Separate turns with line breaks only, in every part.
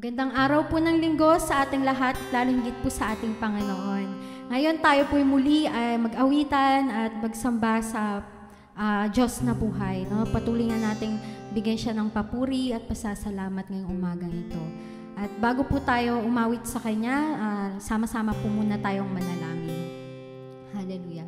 Magandang araw po ng linggo sa ating lahat, lalong higit po sa ating Panginoon. Ngayon tayo po muli ay mag-awitan at magsamba sa Diyos na buhay. No? Patuloy nga nating bigyan siya ng papuri at pasasalamat ngayong umagang ito. At bago po tayo umawit sa Kanya, sama-sama po muna tayong manalangin. Hallelujah.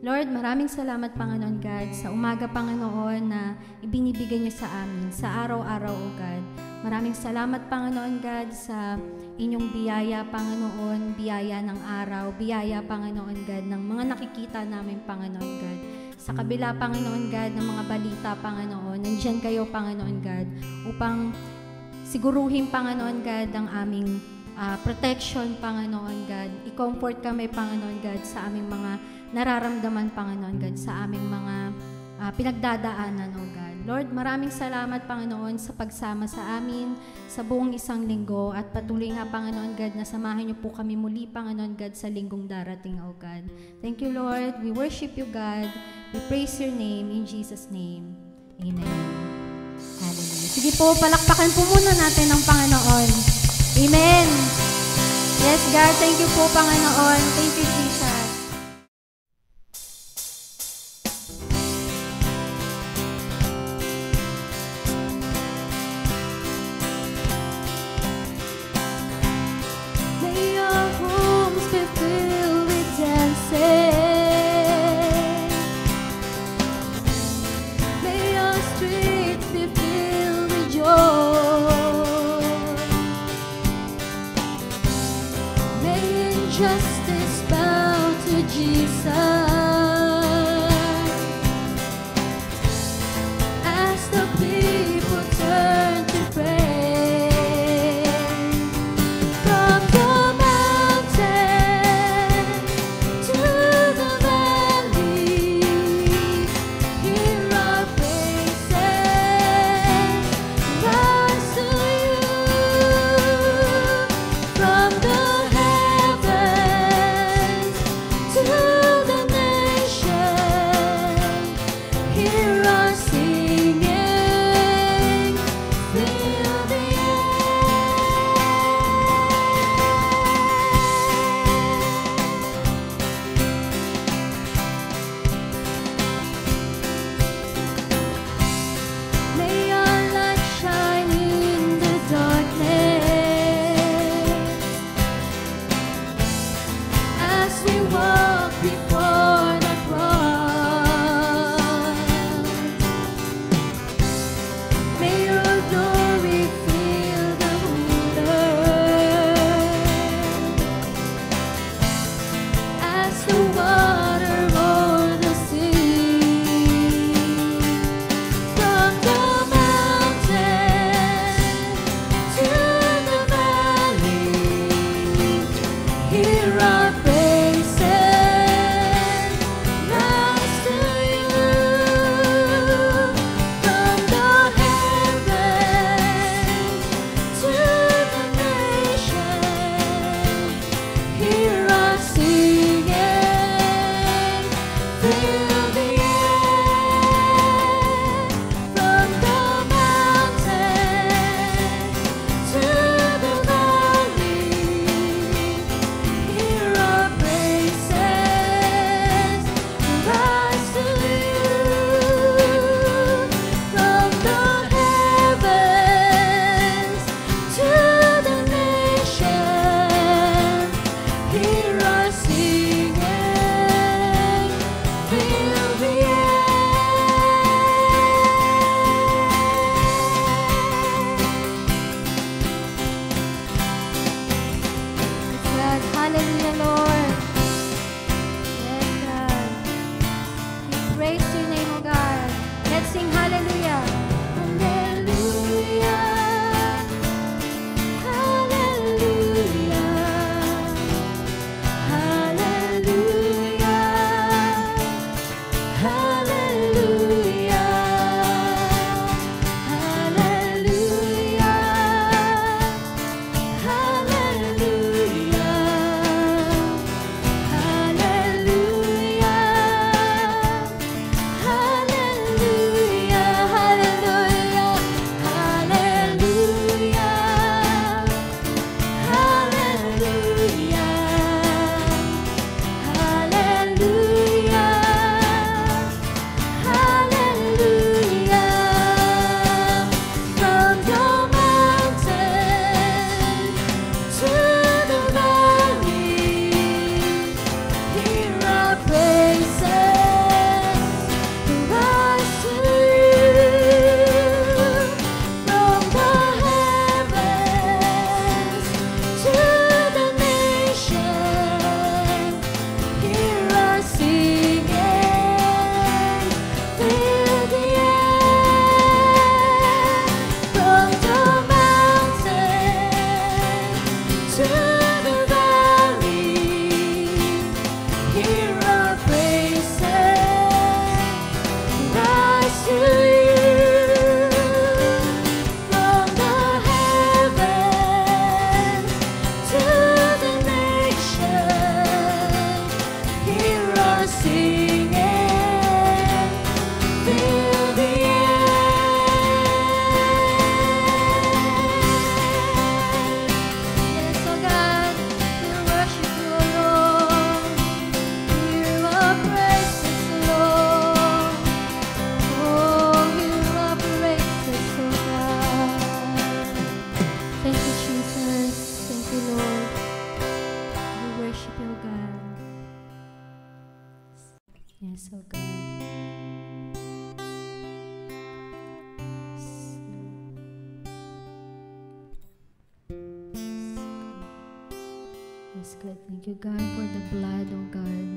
Lord, maraming salamat, Panginoon God, sa umaga, Panginoon, na ibinibigay niyo sa amin, sa araw-araw, O God. Maraming salamat, Panginoon God, sa inyong biyaya, Panginoon, biyaya ng araw, biyaya, Panginoon God, ng mga nakikita namin, Panginoon God. Sa kabila, Panginoon God, ng mga balita, Panginoon, nandiyan kayo, Panginoon God, upang siguruhin, Panginoon God, ang aming protection, Panginoon God. I-comfort kami, Panginoon God, sa aming mga nararamdaman, Panginoon God, sa aming mga pinagdadaanan, O God. Lord, maraming salamat, Panginoon, sa pagsama sa amin sa buong isang linggo at patuloy nga, Panginoon God, na samahan niyo po kami muli, Panginoon God, sa linggong darating, O God. Thank you, Lord. We worship you, God. We praise your name in Jesus' name. Amen. Hallelujah. Sige po, palakpakan po muna natin ang Panginoon. Amen. Yes, God. Thank you po, Panginoon. Thank you, Jesus.
Justice bow
Yes, God. Thank you, God, for the blood, oh God.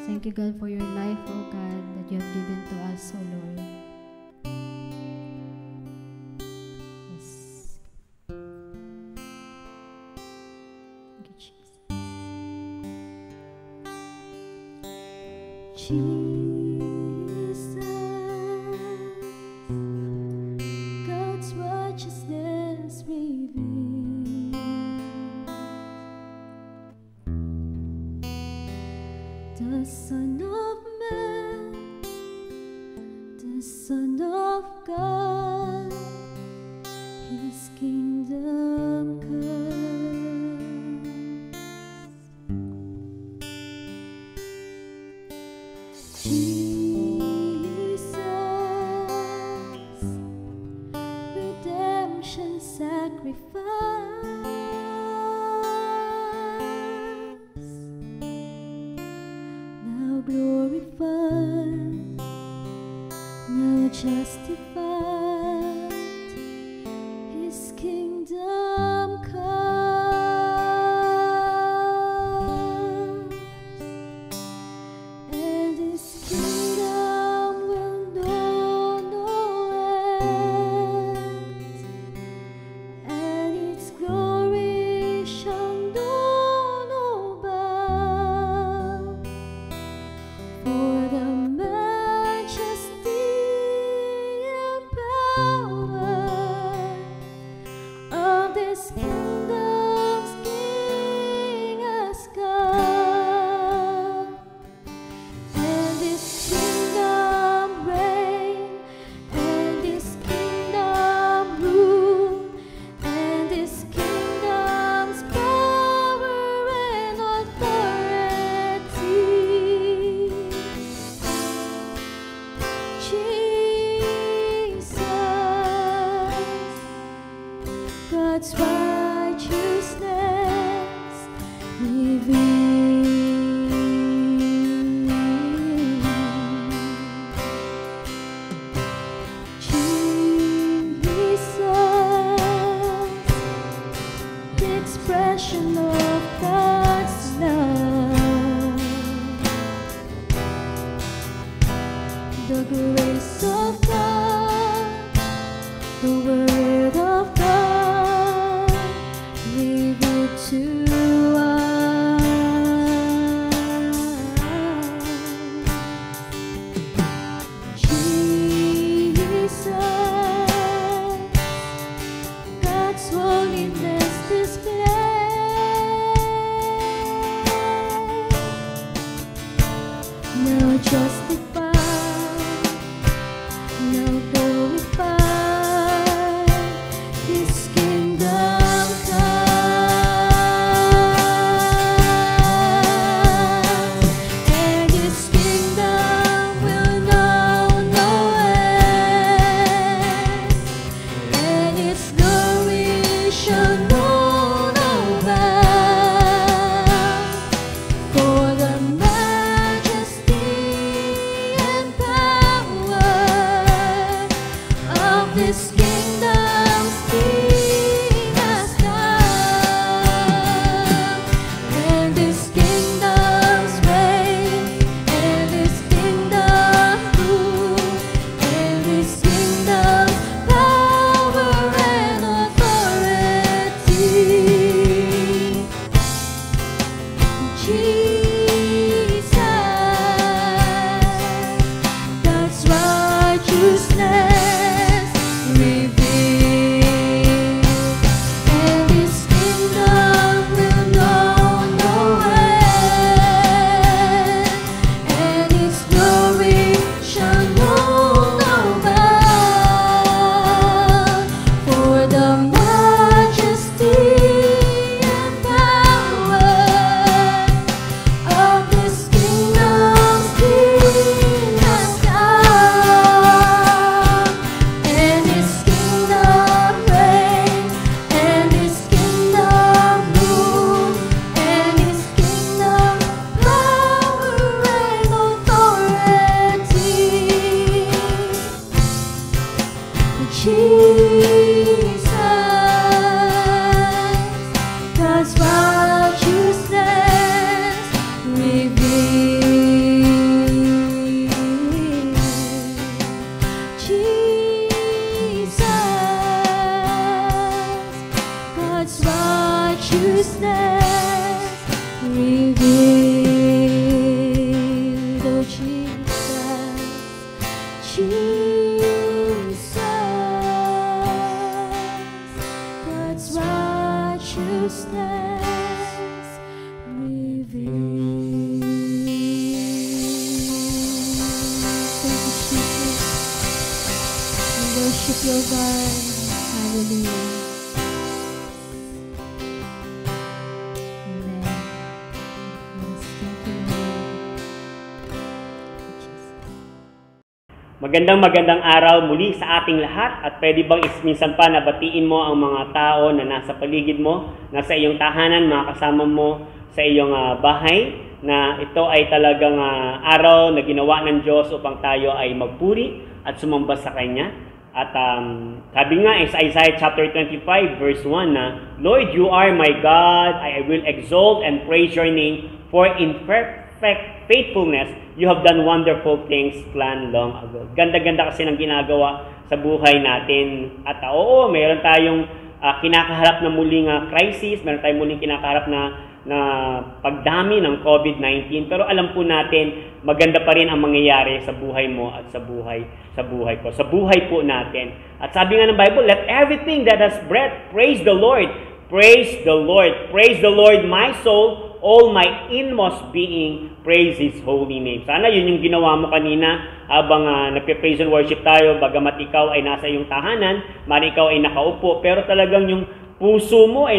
Thank you, God, for your life, oh God, that you have given to us, oh Lord. Yes. Thank you, Jesus. Jesus, God's righteousness revealed. The Son of Man, the Son of God, His kingdom comes. Jesus, redemption sacrifice, now glorified, now justified, His kingdom comes, and His kingdom will know no end, and its glory shall know no bound. For the majesty and power of this kingdom's King has come, and this kingdom reign, and this kingdom rule, and this kingdom's power and authority. Jesus, God's righteousness revealed. Jesus, the expression of God's love, the grace of God, the word of God revealed to us. Jesus, God's holiness displayed, now justified, now glorified, His kingdom comes, and His kingdom will know no end, and its glory shall know no bound. For the majesty and power of this kingdom's King has come, and this kingdom's reign, and this kingdom's rule, and this kingdom's power and authority. Jesus, God's righteousness revealed, and His kingdom will know no end, and its glory shall know no bound. For the majesty and power of this kingdom's King has come, Jesus, God's righteousness revealed. Thank you, Jesus. We worship your God. Hallelujah.
Magandang araw muli sa ating lahat at pwede bang minsan pa nabatiin mo ang mga tao na nasa paligid mo, nasa iyong tahanan, mga kasama mo sa iyong bahay, na ito ay talagang araw na ginawa ng Diyos upang tayo ay magpuri at sumamba sa Kanya. At sabi nga sa Isaiah chapter 25 verse 1 na, Lord, you are my God, I will exalt and praise your name, for in perfect faithfulness, you have done wonderful things planned long ago. Ganda-ganda kasi ng ginagawa sa buhay natin. At oo, mayroon tayong kinakaharap na muling crisis, mayroon tayong muling kinakaharap na pagdami ng COVID-19. Pero alam po natin, maganda pa rin ang mangyayari sa buhay mo at sa buhay ko. Sa buhay po natin. At sabi nga ng Bible, let everything that has breath praise the Lord. Praise the Lord. Praise the Lord, my soul. All my inmost being, praise His holy name. Sana yun yung ginawa mo kanina habang nagpe-praise and worship tayo, bagamat ikaw ay nasa iyong tahanan, mali ikaw ay nakaupo, pero talagang yung puso mo ay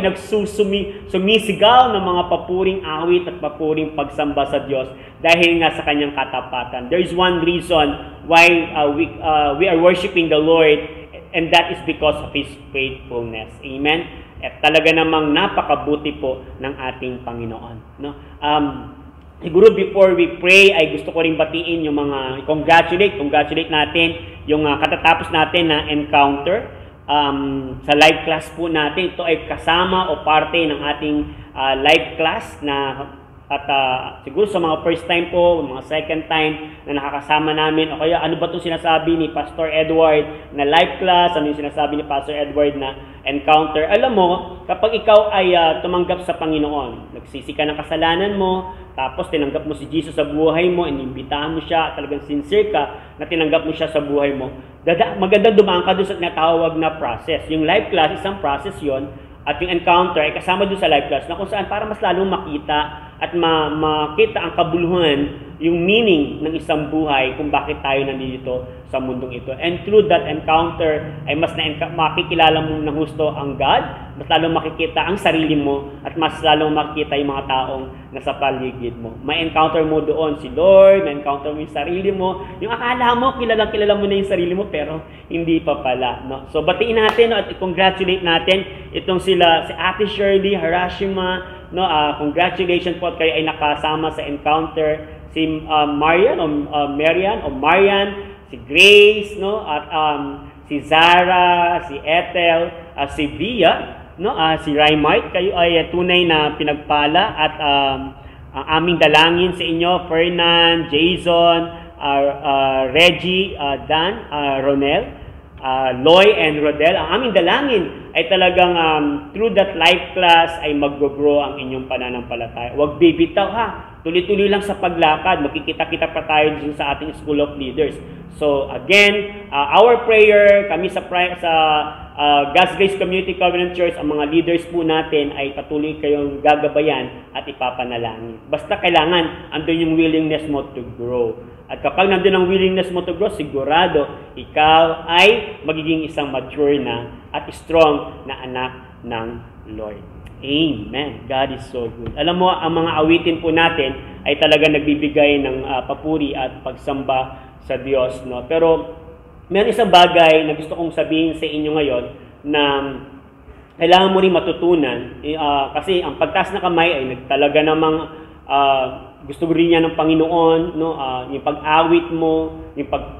sumisigaw ng mga papuring awit at papuring pagsamba sa Diyos dahil nga sa Kanyang katapatan. There is one reason why we are worshiping the Lord, and that is because of His faithfulness. Amen? At talaga namang napakabuti po ng ating Panginoon. No? Siguro before we pray, ay gusto ko rin batiin yung mga congratulate natin yung katatapos natin na encounter sa live class po natin. Ito ay kasama o parte ng ating live class at siguro sa mga first time po, mga second time na nakakasama namin, o kaya ano ba itong sinasabi ni Pastor Edward na live class, ano yung sinasabi ni Pastor Edward na encounter. Alam mo, kapag ikaw ay tumanggap sa Panginoon, nagsisi ka ng kasalanan mo, tapos tinanggap mo si Jesus sa buhay mo, inimbitahan mo siya, talagang sincere ka na tinanggap mo siya sa buhay mo, maganda dumaan ka doon sa tinatawag na process. Yung live class, isang process yon, at yung encounter ay kasama doon sa live class na kung saan para mas lalong makita at makita ang kabuluhan, yung meaning ng isang buhay kung bakit tayo nandito sa mundong ito. And through that encounter ay mas makikilala mo ng husto ang God, mas lalong makikita ang sarili mo, at mas lalong makikita yung mga taong nasa paligid mo. May encounter mo doon si Lord, may encounter mo yung sarili mo. Yung akala mo, kilala mo na yung sarili mo, pero hindi pa pala. No? So batiin natin at i-congratulate natin itong si Ate Shirley Harashima. No, congratulations po at kayo ay nakasama sa encounter. Si Marian, si Grace, no, at si Zara, si Ethel, si Via, no, si Raymart. Kayo ay tunay na pinagpala at ang aming dalangin sa inyo, Fernan, Jason, Reggie, Dan, Ronel, Loy and Rodel, ang aming dalangin ay talagang through that live class ay mag-grow ang inyong pananampalataya. Huwag bibitaw ha. Tuloy-tuloy lang sa paglakad. Makikita-kita pa tayo dito sa ating School of Leaders. So again, our prayer, kami sa God's Grace Community Covenant Church, ang mga leaders po natin ay patuloy kayong gagabayan at ipapanalangin. Basta kailangan andun yung willingness mo to grow. At kapag nandun ang willingness mo to grow, sigurado ikaw ay magiging isang mature na at strong na anak ng Lord. Amen. God is so good. Alam mo, ang mga awitin po natin ay talaga nagbibigay ng papuri at pagsamba sa Diyos. No? Pero mayroon isang bagay na gusto kong sabihin sa inyo ngayon na kailangan mo rin matutunan. Kasi ang pagtaas na kamay ay talaga namang gusto rin niya ng Panginoon, no? Yung pag-awit mo,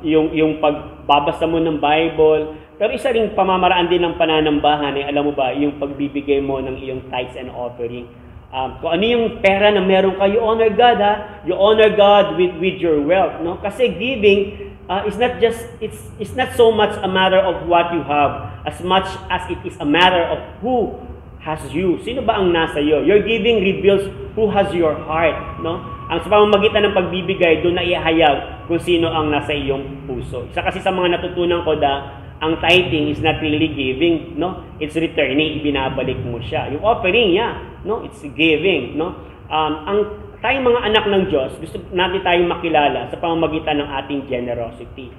yung pagbabasa mo ng Bible. Pero isa ring pamamaraan din ng pananambahan ay alam mo ba, yung pagbibigay mo ng iyong tithes and offering. Kung ano yung pera na meron ka, you honor God, ha? You honor God with your wealth, no? Kasi giving it's not so much a matter of what you have as much as it is a matter of who has you. Sino ba ang nasa iyo? Your giving reveals who has your heart, no? Ang sa pamamagitan ng pagbibigay, doon na ihayag kung sino ang nasa iyong puso. Isa kasi sa mga natutunan ko ang tithing is not really giving, no? It's returning, ibinabalik mo siya. Yung offering, no? It's giving, no? Tayong mga anak ng Diyos, gusto natin tayong makilala sa pamamagitan ng ating generosity.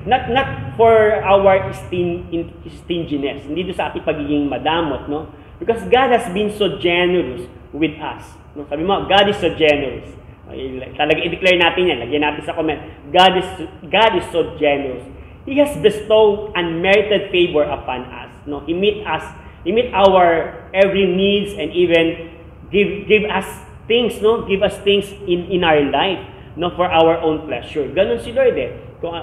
Not for our stinginess, hindi doon sa ating pagiging madamot, no? Because God has been so generous with us. No? Sabi mo, God is so generous. Talaga i-declare natin yan, lagyan natin sa comment. God is so generous. He has bestowed unmerited favor upon us. No? He meet our every needs and even give us things, no? Give us things in our life, no, for our own pleasure. Ganun si Lord eh. Kung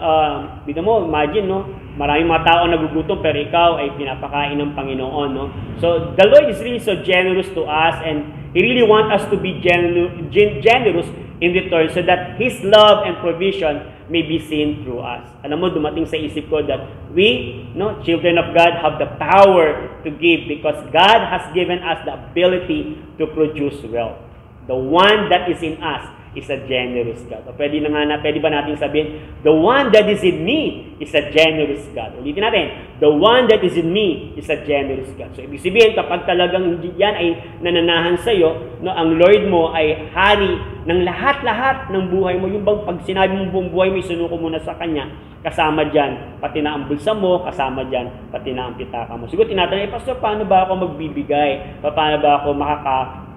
bigyan mo, imagine, no, maraming mga tao nagugutom pero ikaw ay pinapakain ng Panginoon, no? So the Lord is really so generous to us, and He really wants us to be generous in return so that His love and provision may be seen through us. Alam mo, dumating sa isip ko that we, no, children of God, have the power to give because God has given us the ability to produce wealth. The one that is in us is a generous God. O pwede ba natin sabihin, the one that is in me is a generous God. Ulitin natin, the one that is in me is a generous God. So ibig sabihin, kapag talagang yan ay nananahan sa iyo, no, ang Lord mo ay hari ng lahat-lahat ng buhay mo. Yung bang pag sinabi mong buong buhay mo, isunuko mo na sa Kanya, kasama dyan, pati na ang bulsa mo, kasama dyan, pati na ang pitaka mo. Siguro tinatanong, Pastor, paano ba ako magbibigay? Paano ba ako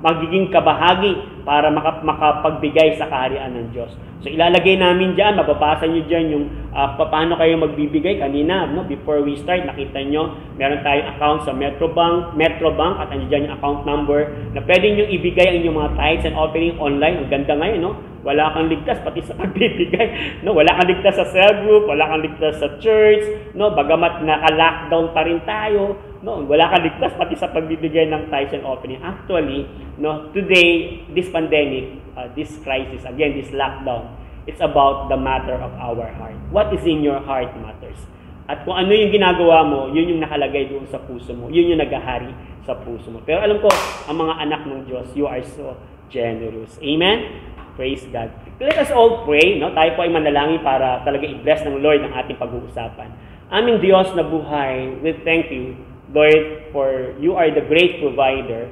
magiging kabahagi para makapagbigay sa kaharian ng Diyos? So ilalagay namin dyan, mababasa nyo dyan yung paano kayo magbibigay. Kanina, no, before we start, nakita nyo, meron tayong account sa Metrobank, at andyan dyan yung account number na pwede nyo ibigay ang inyong mga tithes and offering online. Ang ganda ngayon, no? Wala kang ligtas pati sa pagbibigay, no? Wala kang ligtas sa cell group, wala kang ligtas sa church, no? Bagamat naka-lockdown pa rin tayo, no? Wala kang ligtas pati sa pagbibigay ng tithes and offering. Actually, no, today, this pandemic, this crisis, again, this lockdown, it's about the matter of our heart. What is in your heart matters. At kung ano yung ginagawa mo, yun yung nakalagay doon sa puso mo. Yun yung naghahari sa puso mo. Pero alam ko, ang mga anak ng Diyos, you are so generous. Amen? Praise God. Let us all pray, no? Tayo po ay manalangin para talaga i-bless ng Lord ang ating pag-uusapan. Aming Diyos na buhay, we thank you, Lord, for you are the great provider.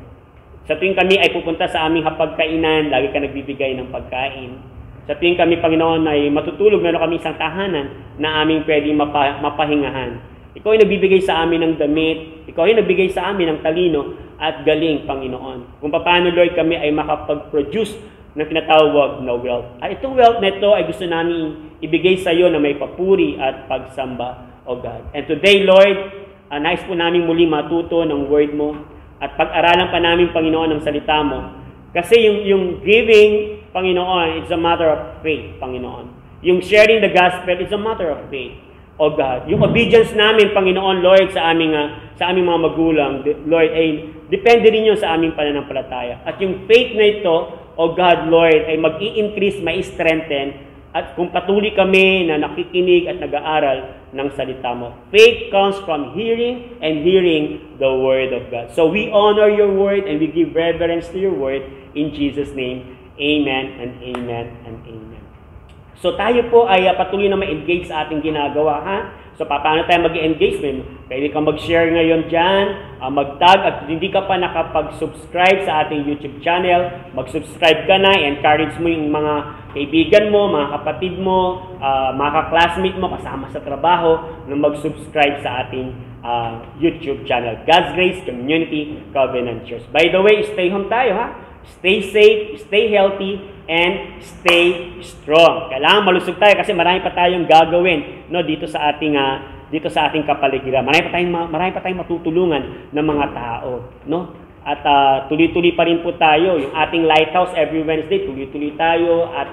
Sa tuwing kami ay pupunta sa aming hapagkainan, lagi ka nagbibigay ng pagkain. Sa tuwing kami, Panginoon, ay matutulog, meron kami isang tahanan na aming pwedeng mapahingahan. Ikaw ay nagbibigay sa amin ng damit, ikaw ay nagbigay sa amin ng talino at galing, Panginoon. Kung paano, Lord, kami ay makapag-produce na tinatawag na wealth. At itong wealth na ito ay gusto namin ibigay sa iyo na may papuri at pagsamba, O God. And today, Lord, nais po namin muli matuto ng word mo at pag-aralan pa namin, Panginoon, ng salita mo. Kasi yung giving, Panginoon, it's a matter of faith, Panginoon. Yung sharing the gospel, it's a matter of faith, O God. Yung obedience namin, Panginoon, Lord, sa aming mga magulang, Lord, ay depende rin yun sa aming pananampalataya. At yung faith na ito, O God, Lord, ay mag-i-increase, mai-strengthen, at kung patuloy kami na nakikinig at nag-aaral ng salita mo. Faith comes from hearing and hearing the word of God. So we honor your word and we give reverence to your word in Jesus' name. Amen and amen and amen. So tayo po ay patuloy na ma-engage sa ating ginagawa, ha? So paano tayo mag-engage? Pwede kang mag-share ngayon dyan, mag-tag, at hindi ka pa nakapag-subscribe sa ating YouTube channel, mag-subscribe ka na, encourage mo yung mga kaibigan mo, mga kapatid mo, mga ka-classmate mo, kasama sa trabaho, na mag-subscribe sa ating YouTube channel, God's Grace Community Covenant Church. By the way, stay home tayo, ha? Stay safe, stay healthy, and stay strong. Kailangan malusog tayo kasi marami pa tayong gagawin, no, dito sa ating kapaligiran. Marami pa tayong matutulungan ng mga tao, no? At tuloy-tuloy pa rin po tayo. Yung ating lighthouse every Wednesday, tuloy-tuloy tayo at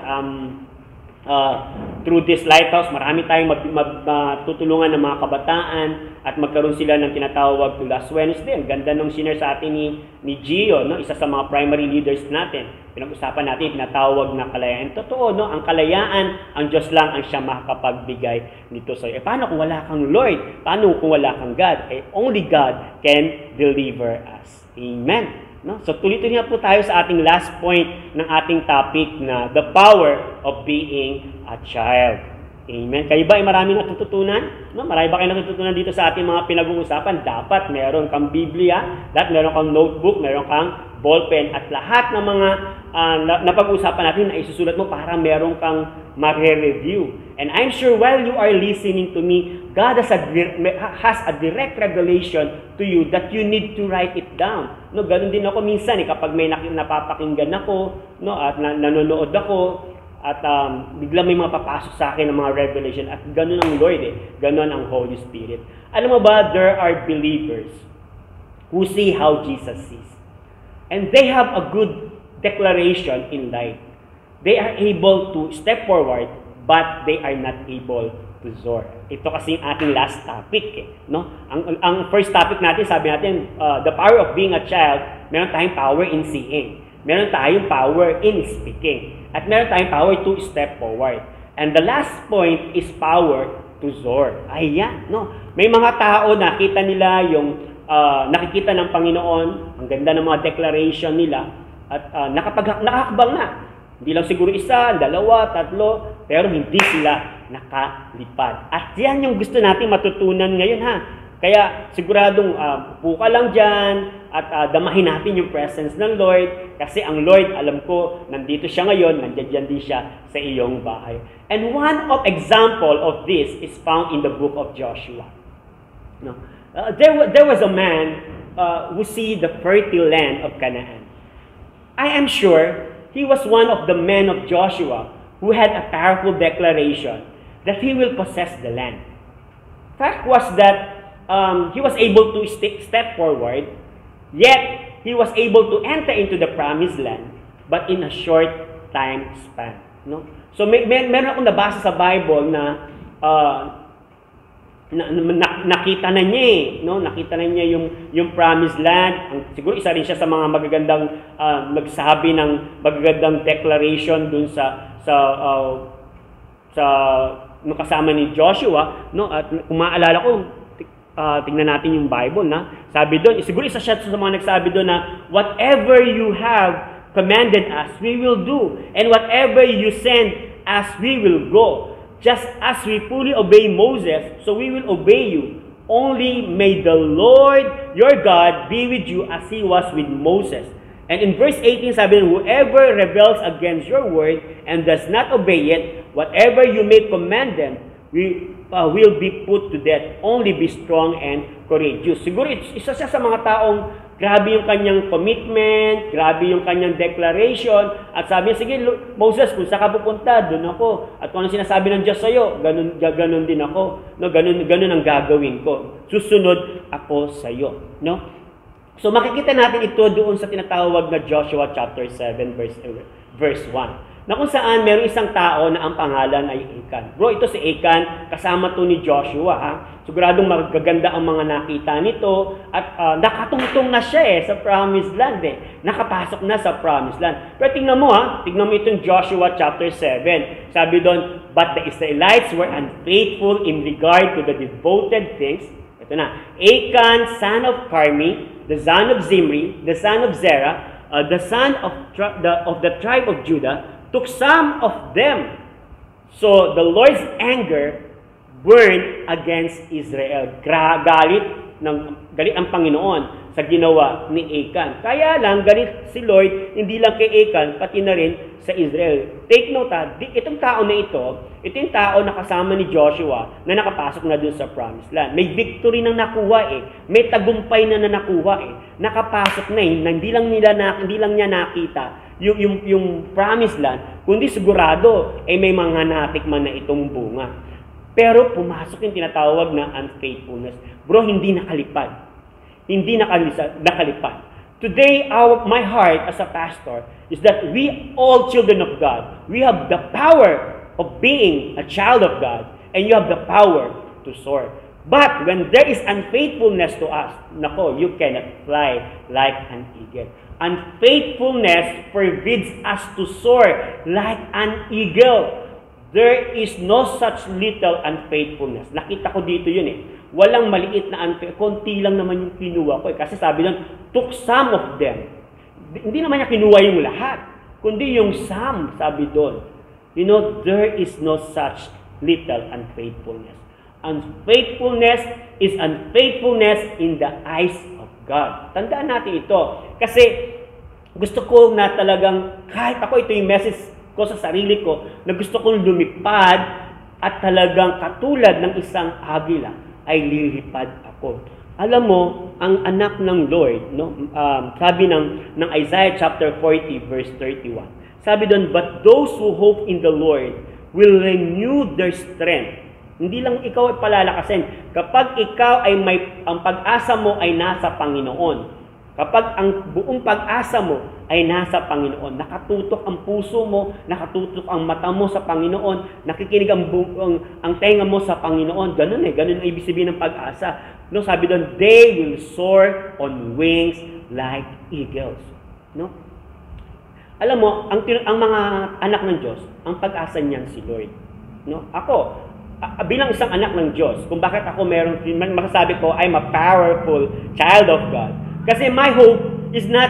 through this lighthouse, marami tayong matutulungan ng mga kabataan at magkaroon sila ng tinatawag to last Wednesday. Ang ganda nung sinare sa atin ni Gio, no? Isa sa mga primary leaders natin. Pinag-usapan natin, tinatawag na kalayaan. Totoo, no? Ang kalayaan, ang Diyos lang ang siya makakapagbigay nito sa iyo. Paano kung wala kang Lord? Paano kung wala kang God? Only God can deliver us. Amen. No? So tuloy-tuloy na po tayo sa ating last point ng ating topic na the power of being a child. Amen. Kayo ba ay marami natututunan? No? Marami ba kayo natututunan dito sa ating mga pinag-uusapan? Dapat meron kang Biblia, dapat meron kang notebook, meron kang ballpen, at lahat ng mga napag-uusapan natin na isusulat mo para meron kang ma-review. And I'm sure while you are listening to me, God has a direct revelation to you that you need to write it down. No, ganun din ako minsan kapag may napapakinggan ako, no, at nanonood ako, at bigla may mapapasok sa akin ng mga revelation, at ganun ang Lord ganun ang Holy Spirit. Alam mo ba, there are believers who see how Jesus sees. And they have a good declaration in life. They are able to step forward, but they are not able to soar. Ito kasi yung ating last topic. No? Ang first topic natin, sabi natin, the power of being a child, meron tayong power in seeing. Meron tayong power in speaking. At meron tayong power to step forward. And the last point is power to soar. Ayan. No? May mga tao nakita nila yung nakikita ng Panginoon, ang ganda ng mga declaration nila, at nakakabang na. Hindi lang siguro isa, dalawa, tatlo, pero hindi sila nakalipad. At yan yung gusto natin matutunan ngayon, ha. Kaya siguradong upo ka lang dyan at damahin natin yung presence ng Lord, kasi ang Lord, alam ko, nandito siya ngayon, nandiyan din siya sa iyong bahay. And one of example of this is found in the book of Joshua. No? There was a man who see the fertile land of Canaan. I am sure he was one of the men of Joshua who had a powerful declaration that he will possess the land. Fact was that he was able to step forward, yet he was able to enter into the promised land, but in a short time span. No? So meron akong nabasa sa Bible na nakita na niya no? Nakita na niya yung promised land. Siguro isa rin siya sa mga magagandang nagsabi ng magagandang declaration dun sa nung kasama ni Joshua, no? At kung maalala ko, tingnan natin yung Bible, na sabi doon, siguro isa siya sa mga nagsabi doon na whatever you have commanded us, we will do, and whatever you send us, we will go. Just as we fully obey Moses, so we will obey you. Only may the Lord your God be with you as he was with Moses. And in verse 18, sabi, whoever rebels against your word and does not obey it, whatever you may command them, will be put to death. Only be strong and courageous. Siguro isa siya sa mga taong grabe yung kanyang commitment, grabe yung kanyang declaration, at sabi niya, sige Moses, kung saan ka pupunta, doon ako. At kung ano sinasabi ng Diyos sa'yo, ganun din ako. No? Ganun ang gagawin ko. Susunod ako sa'yo. No? So makikita natin ito doon sa tinatawag na Joshua chapter 7 verse 1. Na kung saan meron isang tao na ang pangalan ay Achan. Bro, ito si Achan, kasama to ni Joshua. Ha? Siguradong magaganda ang mga nakita nito at nakatungtong na siya sa promised land. Nakapasok na sa promised land. Pero tingnan mo tingnan mo itong Joshua chapter 7. Sabi doon, but the Israelites were unfaithful in regard to the devoted things. Ito na, Achan, son of Carmi, the son of Zimri, the son of Zerah, the son of the tribe of Judah, took some of them. So the Lord's anger burned against Israel. Galit ang Panginoon sa ginawa ni Achan. Kaya lang, galit si Lord, hindi lang kay Achan, pati na rin sa Israel. Take note itong tao na ito yung tao na kasama ni Joshua na nakapasok na dun sa promised land. May victory na nakuha May tagumpay na nakuha Nakapasok na hindi lang niya nakita yung promised land, kundi sigurado may mga natikman na itong bunga. Pero pumasok yung tinatawag na unfaithfulness. Bro, hindi nakalipad. Hindi nakalipad. Today, my heart as a pastor is that we all children of God, we have the power of being a child of God, and you have the power to soar. But when there is unfaithfulness to us, you cannot fly like an eagle. Unfaithfulness forbids us to soar like an eagle. There is no such little unfaithfulness. Nakita ko dito yun Walang maliit na unfaithfulness. Konti lang naman yung kinuha ko Kasi sabi doon, took some of them. Hindi naman niya kinuha yung lahat, kundi yung some, sabi doon. You know, there is no such little unfaithfulness. Unfaithfulness is unfaithfulness in the eyes of God. Tandaan natin ito. Kasi gusto ko na talagang, kahit ako ito yung message ko sa sarili ko, na gusto kong lumipad at talagang katulad ng isang agila ay lilipad ako. Alam mo, ang anak ng Lord, no? Sabi ng Isaiah chapter 40 verse 31. Sabi doon, but those who hope in the Lord will renew their strength. Hindi lang ikaw ay palalakasin. Kapag ikaw ay ang pag-asa mo ay nasa Panginoon. Kapag ang buong pag-asa mo ay nasa Panginoon, nakatutok ang puso mo, nakatutok ang mata mo sa Panginoon, nakikinig ang tenga mo sa Panginoon. Ganun ang ibig sabihin ng pag-asa. No, sabi doon, they will soar on wings like eagles. No? Alam mo, ang mga anak ng Diyos, ang pag-asa niyan si Lord. No? Ako, bilang isang anak ng Diyos, kung bakit ako masasabi ko, I'm a powerful child of God. Kasi my hope is not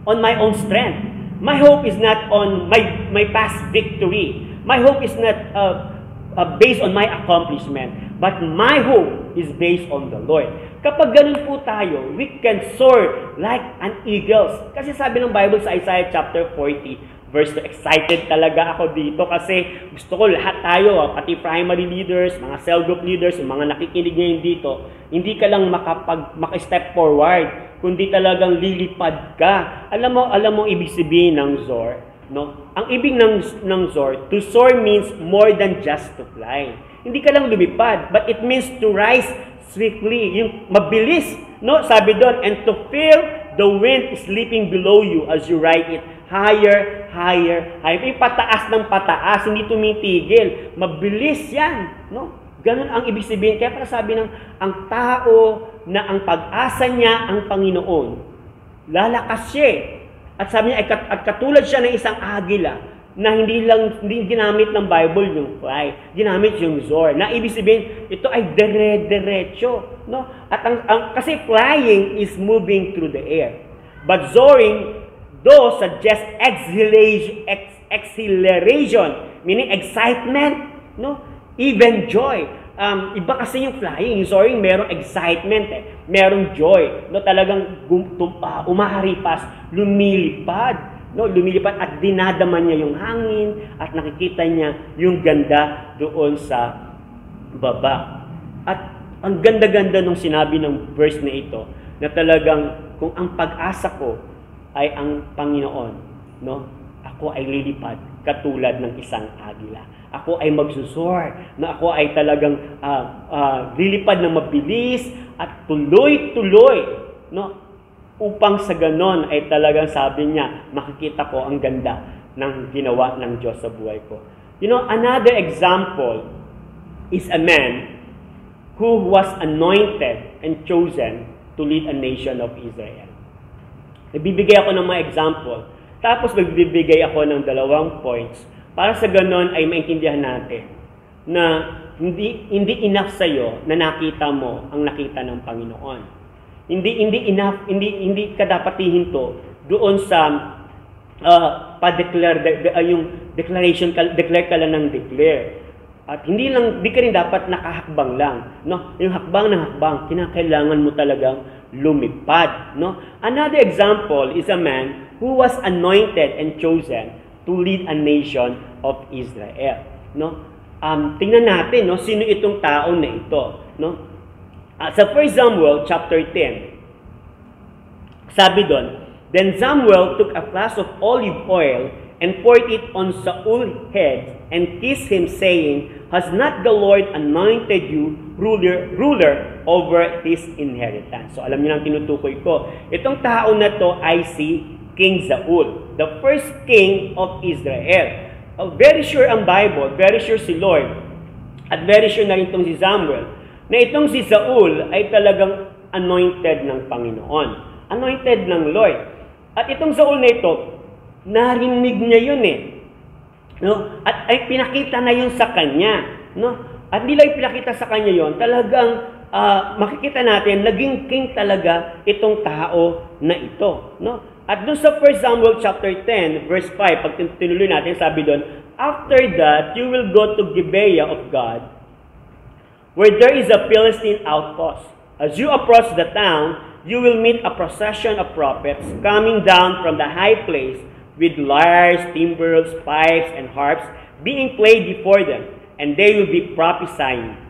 on my own strength. My hope is not on my past victory. My hope is not based on my accomplishment. But my hope is based on the Lord. Kapag ganun po tayo, we can soar like an eagles. Kasi sabi ng Bible sa Isaiah chapter 40, verse 2, excited talaga ako dito kasi gusto ko lahat tayo, pati primary leaders, mga cell group leaders, yung mga nakikinig ngayon dito, hindi ka lang maka-step forward, kundi talagang lilipad ka. Alam mo ibig sabihin ng soar, no? Ang ibig ng soar, to soar means more than just to fly. Hindi ka lang lumipad, but it means to rise swiftly, yung mabilis, no? Sabi doon, and to feel the wind sleeping below you as you ride it. Higher, higher, higher. Yung pataas ng pataas, hindi tumitigil. Mabilis yan. No? Ganun ang ibig sabihin. Kaya para sabi ng ang tao na ang pag-asa niya ang Panginoon, lalakas siya. At sabi niya, at katulad siya ng isang agila na hindi ginamit ng Bible yung fly, ginamit yung soar. Na ibig sabihin, ito ay dire-diretso. No? At kasi flying is moving through the air. But soaring, though suggest exhilaration, meaning excitement, no? Even joy. Iba kasi yung flying, yung soaring, merong excitement, merong joy, no? Talagang umaharipas, lumilipad, no? Lumilipad at dinadaman niya yung hangin at nakikita niya yung ganda doon sa baba. At ang ganda-ganda nung sinabi ng verse na ito, na talagang kung ang pag-asa ko ay ang Panginoon, no? Ako ay lilipad katulad ng isang agila. Ako ay magsusor, na ako ay talagang lilipad na mabilis at tuloy-tuloy, no? Upang sa ganon ay talagang sabi niya, makikita ko ang ganda ng ginawa ng Diyos sa buhay ko. You know, another example is a man who was anointed and chosen to lead a nation of Israel. Nagbibigay ako ng mga example. Tapos nagbibigay ako ng 2 points para sa ganon ay maintindihan natin na hindi enough sa iyo na nakita mo ang nakita ng Panginoon. Hindi enough, hindi ka dapat hihinto doon sa pa-declare yung declaration, declare ka lang ng declare. At hindi ka rin dapat nakahakbang lang, no? Yung hakbang ng hakbang, kinakailangan mo talagang lumipad, no? Another example is a man who was anointed and chosen to lead a nation of Israel, no? Tingnan natin, no, sino itong tao na ito, no? Sa 1 Samuel chapter 10, sabi doon, then Samuel took a flask of olive oil and poured it on Saul's head and kissed him, saying, has not the Lord anointed you ruler over his inheritance? So alam niyo lang tinutukoy ko. Itong tao na to ay si King Saul, the first king of Israel. Very sure ang Bible, very sure si Lord, at very sure na rin itong si Samuel, na itong si Saul ay talagang anointed ng Panginoon. Anointed ng Lord. At itong Saul na ito, narinig niya yun no? At ay pinakita na yun sa kanya, no? At hindi lang pinakita sa kanya yun, talagang makikita natin, naging king talaga itong tao na ito, no? At doon sa 1 Samuel chapter 10, verse 5, pag tinuloy natin, sabi doon, after that, you will go to Gibeah of God, where there is a Philistine outpost. As you approach the town, you will meet a procession of prophets coming down from the high place with lyres, timbrels, pipes, and harps being played before them, and they will be prophesying.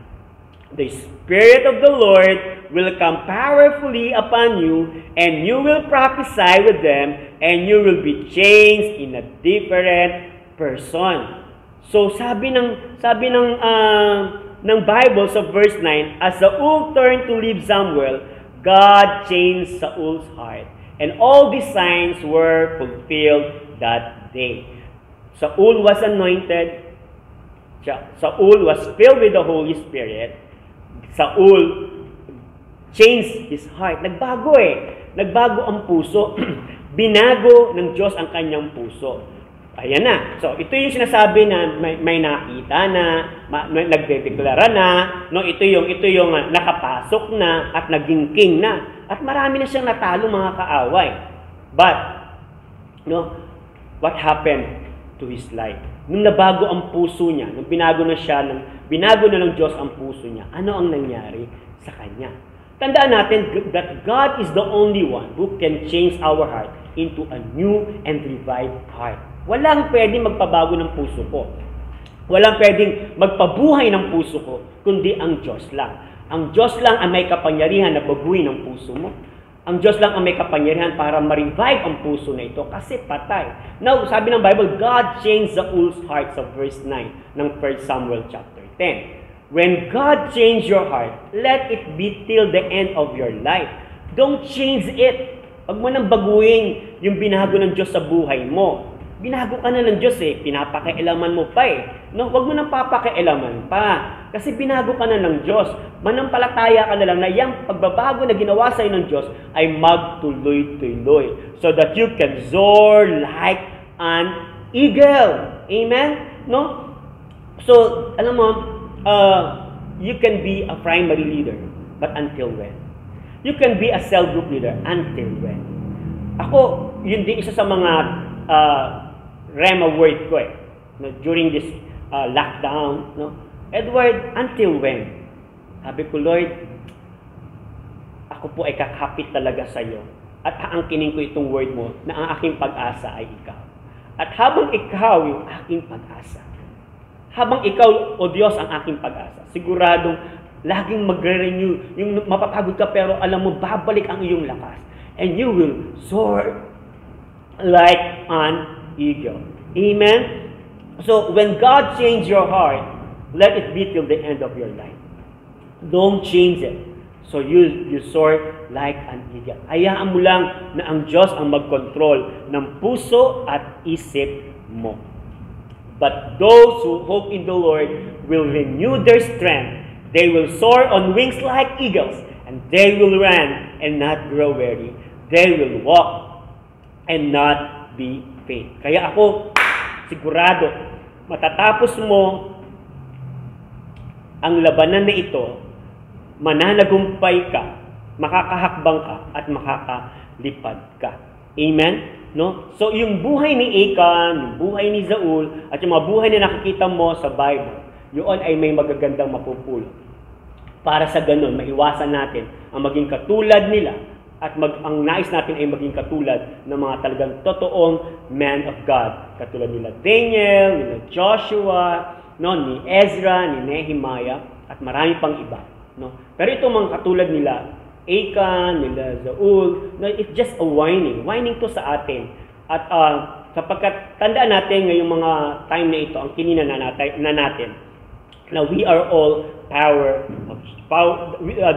The Spirit of the Lord will come powerfully upon you, and you will prophesy with them, and you will be changed in a different person. So sabi ng Bible sa verse 9, as Saul turned to leave Samuel, God changed Saul's heart, and all these signs were fulfilled that day. Saul was anointed. Saul was filled with the Holy Spirit. Saul changed his heart. Nagbago Nagbago ang puso. Binago ng Diyos ang kanyang puso. Ayan na. So, ito yung sinasabi na may nakita na, nagdedeklara na, no? Ito yung nakapasok na at naging king na. At marami na siyang natalo mga kaaway. But, no, what happened to his life? Nung nabago ang puso niya, nung binago na ng Diyos ang puso niya, ano ang nangyari sa kanya? Tandaan natin that God is the only one who can change our heart into a new and revived heart. Walang pwedeng magpabago ng puso ko. Walang pwedeng magpabuhay ng puso ko, kundi ang Diyos lang. Ang Diyos lang ang may kapangyarihan na baguhin ang puso mo. Ang Diyos lang ang may kapangyarihan para ma-revive ang puso na ito kasi patay. Now, sabi ng Bible, God changed Saul's heart sa verse 9 ng 1 Samuel chapter 10. When God changed your heart, let it be till the end of your life. Don't change it. Huwag mo nang baguhin yung binago ng Diyos sa buhay mo. Binago ka na ng Diyos pinapakailaman mo pa No, huwag mo nang papakailaman pa. Kasi binago ka na ng Diyos. Manampalataya ka na lang na yung pagbabago na ginawa sa'yo ng Diyos ay magtuloy-tuloy. So that you can soar like an eagle. Amen? No? So, alam mo, you can be a primary leader, but until when? You can be a cell group leader, until when? Ako, yun din isa sa mga Rema word ko no, during this lockdown, no? Edward, until when? Sabi ko, Lord, ako po ay kakapit talaga sa iyo at aangkinin ko itong word mo na ang aking pag-asa ay ikaw. At habang ikaw yung aking pag-asa, habang ikaw, O Diyos, ang aking pag-asa, siguradong laging magre-renew, yung mapapagod ka pero alam mo, babalik ang iyong lakas. And you will soar like an eagle. Amen? So, when God changed your heart, let it be till the end of your life. Don't change it. So, you soar like an eagle. Hayaan mo lang na ang Diyos ang mag-control ng puso at isip mo. But those who hope in the Lord will renew their strength. They will soar on wings like eagles, and they will run and not grow weary. They will walk and not be faint. Kaya ako, sigurado, matatapos mo ang labanan na ito, mananagumpay ka, makakahakbang ka, at makakalipad ka. Amen? No? So, yung buhay ni Achan, yung buhay ni Saul, at yung mga buhay na nakikita mo sa Bible, yun ay may magagandang mapupulot. Para sa ganun, maiwasan natin ang maging katulad nila at ang nais natin ay maging katulad ng mga talagang totoong man of God. Katulad nila Daniel, nila Joshua, no, ni Ezra, ni Nehemiah, at marami pang iba. No? Pero itong mga katulad nila, Achan, nila Saul, no, it's just a whining. Whining to sa atin. At sapagkat tandaan natin ngayong mga time na ito, ang kinina na natin, na we are all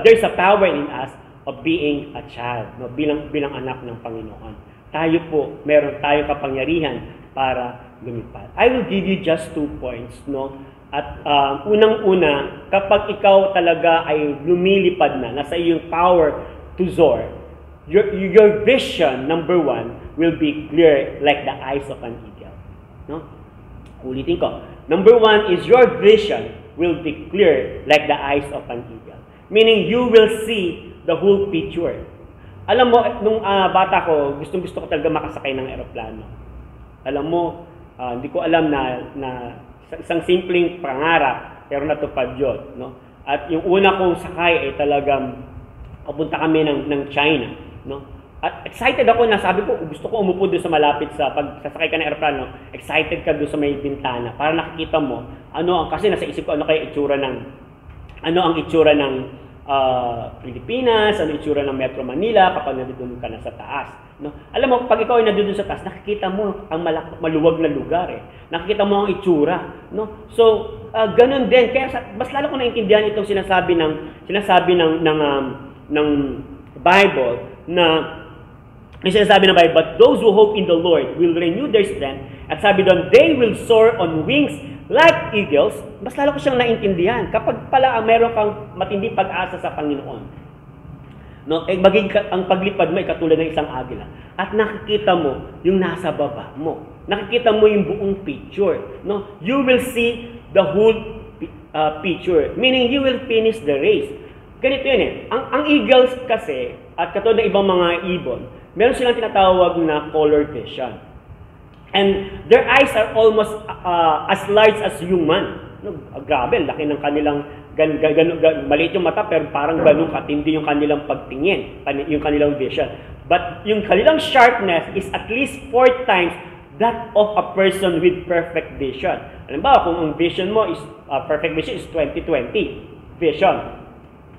there's a power in us of being a child, no, bilang anak ng Panginoon. Tayo po, meron tayong kapangyarihan para lumipad. I will give you just 2 points, no? At unang-una, kapag ikaw talaga ay lumilipad na, nasa iyong power to soar, your vision, number 1, will be clear like the eyes of an eagle. No? Ulitin ko. Number 1 is your vision will be clear like the eyes of an eagle. Meaning, you will see the whole picture. Alam mo, nung bata ko, gustong-gusto ko talaga makasakay ng eroplano. Alam mo, hindi ko alam na isang simpleng pangarap, pero natupad yun. No? At yung una kong sakay ay talagang papunta kami ng China. No? At excited ako na sabi ko, gusto ko umupo doon sa malapit sa pag sasakay ka ng eroplano, excited ka doon sa may bintana para nakikita mo, kasi nasa isip ko, ano ang itsura ng Pilipinas, ano itsura ng Metro Manila kapag nandun ka na sa taas. No? Alam mo, pag ikaw ay nandun sa taas, nakikita mo ang maluwag na lugar. Nakikita mo ang itsura. No? So, ganun din. Kaya mas lalo ko naintindihan itong sinasabi ng Bible na but those who hope in the Lord will renew their strength. At sabi doon, they will soar on wings like eagles. Mas lalo ko siyang naintindihan. Kapag pala meron kang matindi pag-asa sa Panginoon, no, ang paglipad mo ay katulad ng isang agila. At nakikita mo yung nasa baba mo. Nakikita mo yung buong picture. No? You will see the whole picture. Meaning, you will finish the race. Ganito yun Ang eagles kasi, at katulad ng ibang mga ibon, meron silang tinatawag na color vision. And their eyes are almost as large as human. No, grabe, laki ng kanilang, maliit yung mata, pero parang ganun katindi yung kanilang pagtingin, yung kanilang vision. But yung kanilang sharpness is at least 4 times that of a person with perfect vision. Halimbawa, kung ang vision mo is, perfect vision is 20/20 vision.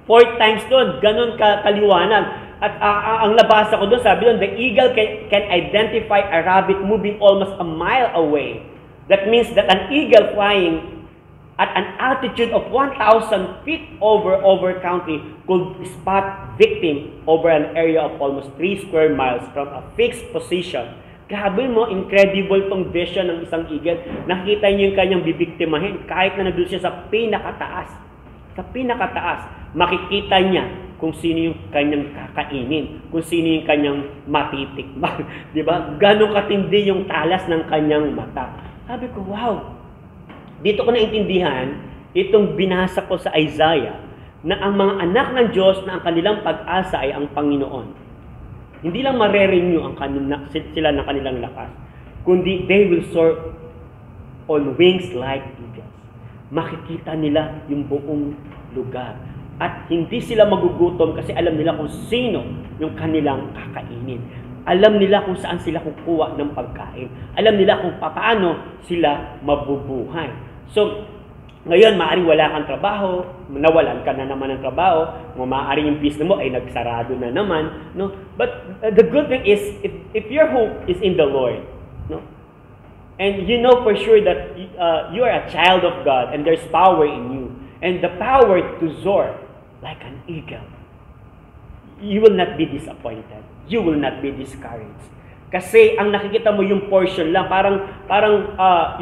4 times doon, ganun kaliwanag. At ang nabasa ko doon, sabi doon, the eagle can identify a rabbit moving almost a mile away. That means that an eagle flying at an altitude of 1,000 feet over country could spot victim over an area of almost 3 square miles from a fixed position. Grabe mo, incredible tong vision ng isang eagle. Nakikita niyo yung kanyang bibiktimahin kahit na nandun siya sa pinakataas. Sa pinakataas, makikita niya kung sino yung kanyang kakainin, kung sino yung kanyang matitikman. Di ba? Gano'ng katindi yung talas ng kanyang mata. Sabi ko, wow! Dito ko naintindihan itong binasa ko sa Isaiah na ang mga anak ng Diyos na ang kanilang pag-asa ay ang Panginoon. Hindi lang mare-renew sila ng kanilang lakas, kundi they will soar on wings like eagles. Makikita nila yung buong lugar. At hindi sila magugutom kasi alam nila kung sino yung kanilang kakainin. Alam nila kung saan sila kukuha ng pagkain. Alam nila kung paano sila mabubuhay. So, ngayon, maaaring wala kang trabaho, nawalan ka na naman ng trabaho, maaaring yung business mo ay nagsarado na naman. No? But the good thing is, if your hope is in the Lord, no? And you know for sure that you are a child of God and there's power in you, and the power to soar like an eagle, you will not be disappointed. You will not be discouraged. Kasi ang nakikita mo yung portion lang, parang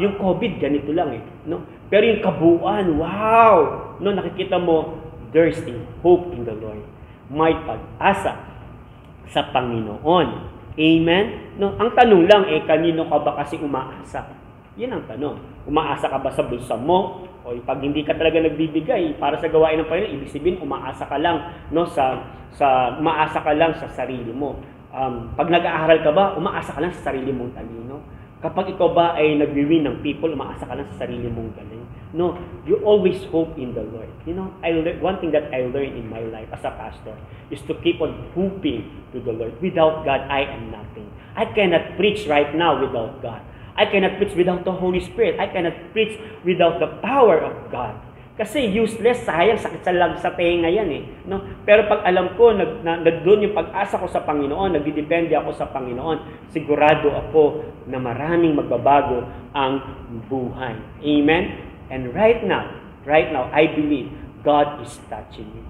yung COVID, ganito lang no? Pero yung kabuuan, wow! No, nakikita mo, there's a hope in the Lord. May pag-asa sa Panginoon. Amen? No, ang tanong lang, kanino ka ba kasi umaasa? Yan ang tanong. Umaasa ka ba sa bulsa mo? O pag hindi ka talaga nagbibigay para sa gawain ng Panginoon, ibig sabihin umaasa ka lang umaasa ka lang sa sarili mo. Pag nag-aaral ka ba, umaasa ka lang sa sarili mong talino. Kapag ikaw ba ay nag-win ng people, umaasa ka lang sa sarili mong galing. No, you always hope in the Lord. You know, one thing that I learned in my life as a pastor is to keep on hoping to the Lord. Without God, I am nothing. I cannot preach right now without God. I cannot preach without the Holy Spirit. I cannot preach without the power of God. Kasi useless, sayang, sakit sa tenga yan no? Pero pag alam ko, doon yung pag-asa ko sa Panginoon, nagdidepende ako sa Panginoon, sigurado ako na maraming magbabago ang buhay. Amen? And right now, I believe God is touching you.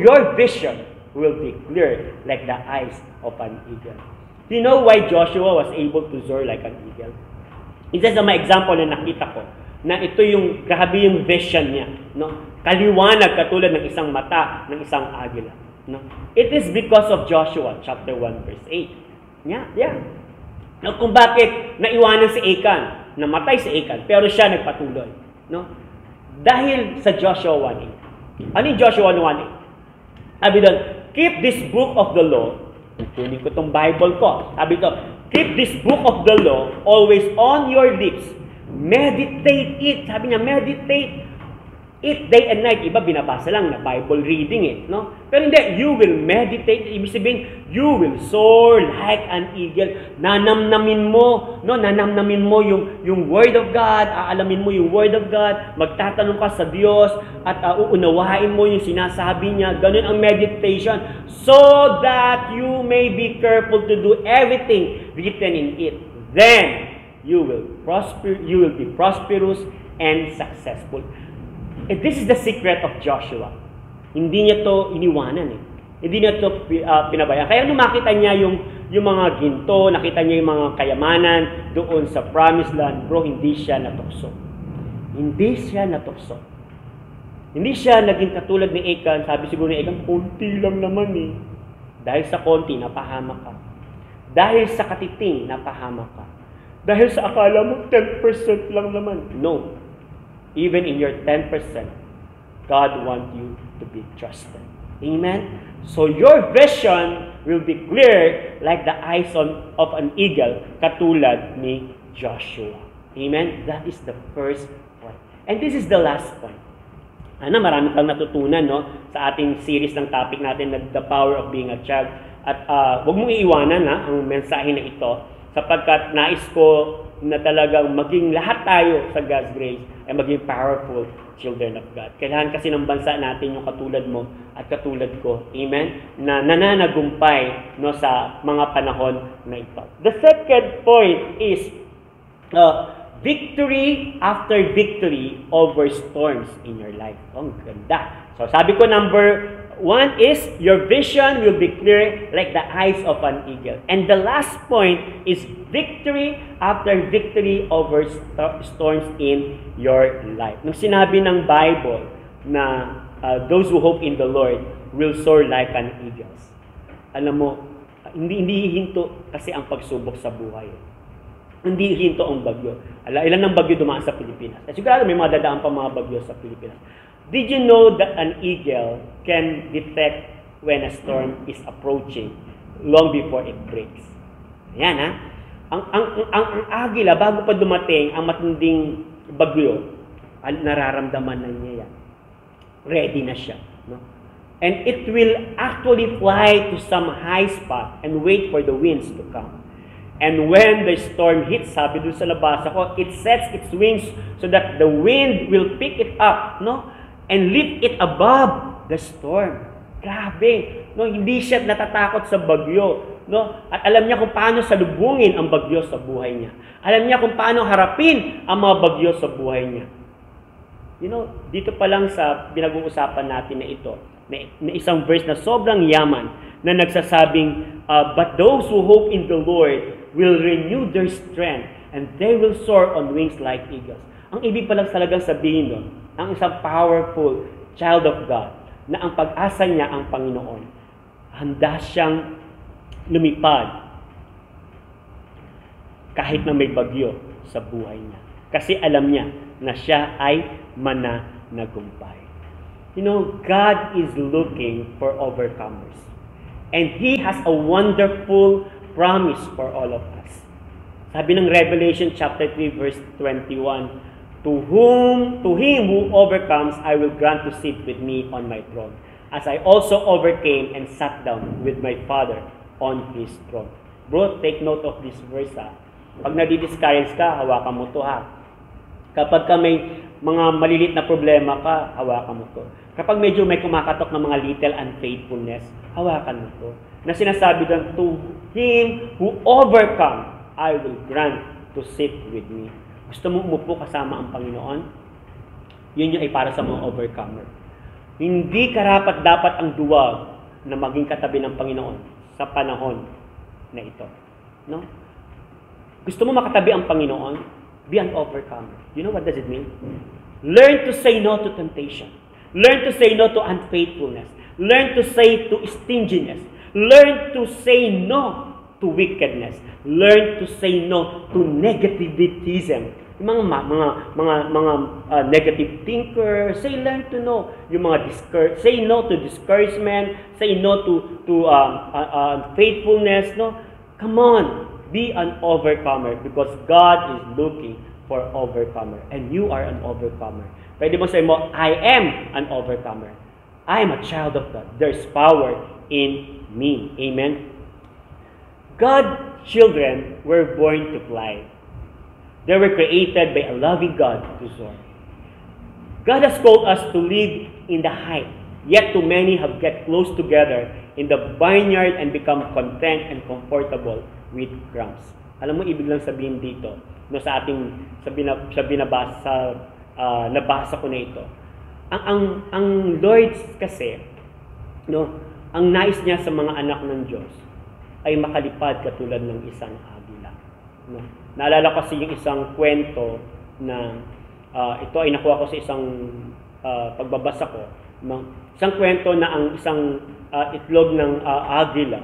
Your vision will be clear like the eyes of an eagle. Do you know why Joshua was able to soar like an eagle? Isa sa mga example na nakita ko, na ito yung, grabe yung vision niya. No? Kaliwanag katulad ng isang mata, ng isang agila. No? It is because of Joshua, chapter 1, verse 8. Yeah. No, kung bakit naiwanan si Achan, namatay si Achan, pero siya nagpatuloy. No? Dahil sa Joshua 1:8. Ano yung Joshua 1:8? Sabi doon, keep this book of the law. Kunin ko itong Bible ko. Sabi ko, keep this book of the law always on your lips. Meditate it. Sabi niya, meditate it day and night. Iba binabasa lang na Bible reading no? Pero hindi, you will meditate. Ibig sabihin, you will soar like an eagle. Nanamnamin mo, no? Nanamnamin mo yung Word of God, aalamin mo yung Word of God, magtatanong ka sa Diyos, at uunawain mo yung sinasabi niya. Ganun ang meditation. So that you may be careful to do everything written in it. Then, you will be prosperous and successful. And this is the secret of Joshua. Hindi niya to iniwanan Hindi niya to pinabayaan. Kaya nung makita niya yung mga ginto, nakita niya yung mga kayamanan doon sa promised land, bro, hindi siya natukso. Hindi siya natukso. Hindi siya naging katulad ni Achan. Sabi siguro ni Achan, konti lang naman Dahil sa konti, napahamak ka. Dahil sa katiting, napahamak ka. Dahil sa akala mo, 10% lang naman. No. Even in your 10%, God wants you to be trusted. Amen? So your vision will be clear like the eyes of an eagle, katulad ni Joshua. Amen? That is the first point. And this is the last point. Marami kang natutunan sa ating series ng topic natin, The Power of Being a Child. At huwag mong iiwanan ang mensahe na ito, sapagkat nais ko na talagang maging lahat tayo sa God's grace ay maging powerful children of God. Kailangan kasi ng bansa natin yung katulad mo at katulad ko. Amen? Na nananagumpay sa mga panahon na ito. The second point is victory after victory over storms in your life. Ang ganda. So sabi ko, number 1 is your vision will be clear like the eyes of an eagle. And the last point is victory after victory over storms in your life. Nung sinabi ng Bible na those who hope in the Lord will soar like an eagle. Alam mo, hindi hinto kasi ang pagsubok sa buhay. Hindi hinto ang bagyo. Ilan ng bagyo dumaan sa Pilipinas? At sigurado may mga dadaan pa mga bagyo sa Pilipinas. Did you know that an eagle can detect when a storm is approaching long before it breaks? Ayan Ang agila, bago pa dumating ang matinding bagyo, nararamdaman na niya yan. Ready na siya. No? And it will actually fly to some high spot and wait for the winds to come. And when the storm hits, sabi dun sa labasa ko, it sets its wings so that the wind will pick it up, and lift it above the storm. Grabe. Hindi siya natatakot sa bagyo. At alam niya kung paano salubungin ang bagyo sa buhay niya. Alam niya kung paano harapin ang mga bagyo sa buhay niya. Dito pa lang sa pinag-uusapan natin na ito, na isang verse na sobrang yaman, na nagsasabing, but those who hope in the Lord will renew their strength, and they will soar on wings like eagles. Ang ibig pa lang talagang sabihin doon, ang isang powerful child of God, na ang pag-asa niya ang Panginoon, handa siyang lumipad kahit na may bagyo sa buhay niya. Kasi alam niya na siya ay mananagumpay. God is looking for overcomers. And He has a wonderful promise for all of us. Sabi ng Revelation chapter 3 verse 21, To him who overcomes, I will grant to sit with me on my throne, as I also overcame and sat down with my Father on His throne. Bro, take note of this verse Pag nadi-discourage ka, hawakan mo to Kapag ka may mga malilit na problema ka, hawakan mo to. Kapag medyo may kumakatok ng mga little unfaithfulness, hawakan mo to. Na sinasabi doon, to him who overcomes, I will grant to sit with me. Gusto mo umupo kasama ang Panginoon? Yun yung ay para sa mga overcomer. Hindi karapat dapat ang duwag na maging katabi ng Panginoon sa panahon na ito. Gusto mo makatabi ang Panginoon? Be an overcomer. You know what does it mean? Learn to say no to temptation. Learn to say no to unfaithfulness. Learn to say to stinginess. Learn to say no to wickedness. Learn to say no to negativism. Yung mga negative thinkers, say learn to know. Yung mga say no to discouragement, say no to faithfulness, no? Come on, be an overcomer because God is looking for overcomer and you are an overcomer. Pwede mo sabihin mo, I am an overcomer. I am a child of God. There's power in me. Amen. God's children were born to fly. They were created by a loving God to soar. God has called us to live in the height, yet too many have get close together in the barnyard and become content and comfortable with crumbs. Alam mo, ibig lang sabihin dito, no, sa nabasa ko na ito. Ang Lord kasi, no, ang nais niya sa mga anak ng Diyos ay makalipad katulad ng isang agila. No? Naalala ko kasi yung isang kwento na ito ay nakuha ko sa isang pagbabasa ko. No? Isang kwento na ang isang itlog ng agila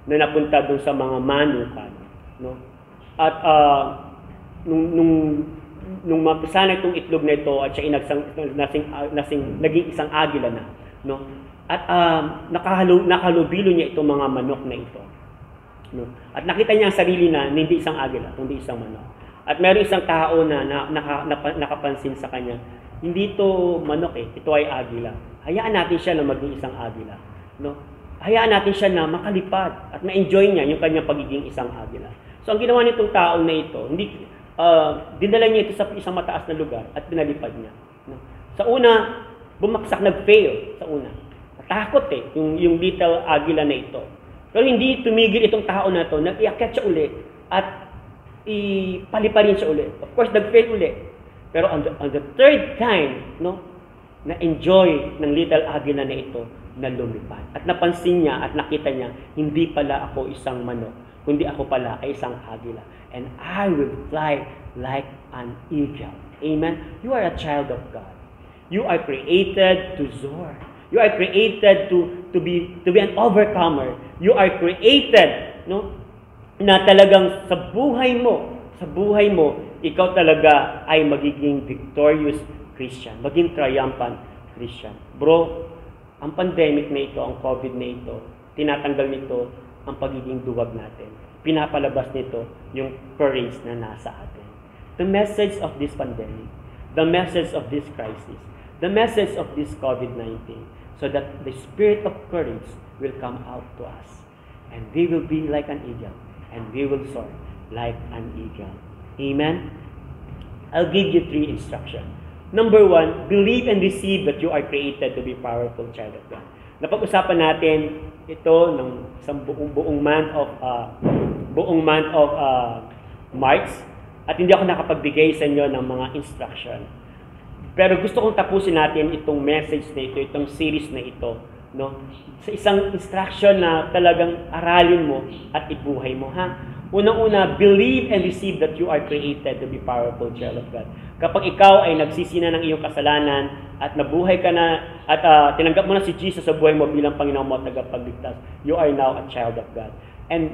na napunta dun sa mga manukan. No? At nung mapisa na itong itlog na ito at siya naging isang agila na. No? At nakahalubilo niya itong mga manok na ito. No? At nakita niya ang sarili na hindi isang agila, kundi isang manok. At meron isang tao na nakapansin sa kanya, hindi ito manok ito ay agila. Hayaan natin siya na maging isang agila. No? Hayaan natin siya na makalipad at ma-enjoy niya yung kanyang pagiging isang agila. So ang ginawa nitong tao na ito, dinala niya ito sa isang mataas na lugar at pinalipad niya. No? Sa una, bumagsak, nag-fail sa una. Natakot yung little agila na ito. Pero hindi tumigil itong tao na ito, nag-iakyat siya uli at ipaliparin siya uli. Of course, nag-fail uli. Pero on the third time, no, na-enjoy ng little agila na ito na lumipad. At napansin niya at nakita niya, hindi pala ako isang manok, kundi ako pala ay isang agila. And I will fly like an eagle. Amen? You are a child of God. You are created to soar. You are created to be an overcomer. You are created, no, na talagang sa buhay mo, ikaw talaga ay magiging victorious Christian, maging triumphant Christian. Bro, ang pandemic na ito, ang COVID na ito, tinatanggal nito ang pagiging duwag natin. Pinapalabas nito yung courage na nasa atin. The message of this pandemic, the message of this crisis, the message of this COVID-19, so that the spirit of courage will come out to us. And we will be like an eagle. And we will soar like an eagle. Amen? I'll give you 3 instructions. Number 1, believe and receive that you are created to be powerful child of God. Napag-usapan natin ito ng isang buong month of March. At hindi ako nakapagbigay sa inyo ng mga instruction. Pero gusto kong tapusin natin itong message na ito, itong series na ito, no? Sa isang instruction na talagang aralin mo at ibuhay mo, ha? Unang-una, believe and receive that you are created to be powerful child of God. Kapag ikaw ay nagsisina ng iyong kasalanan at nabuhay ka na at tinanggap mo na si Jesus sa buhay mo bilang Panginoon mo at tagapagligtas, you are now a child of God. And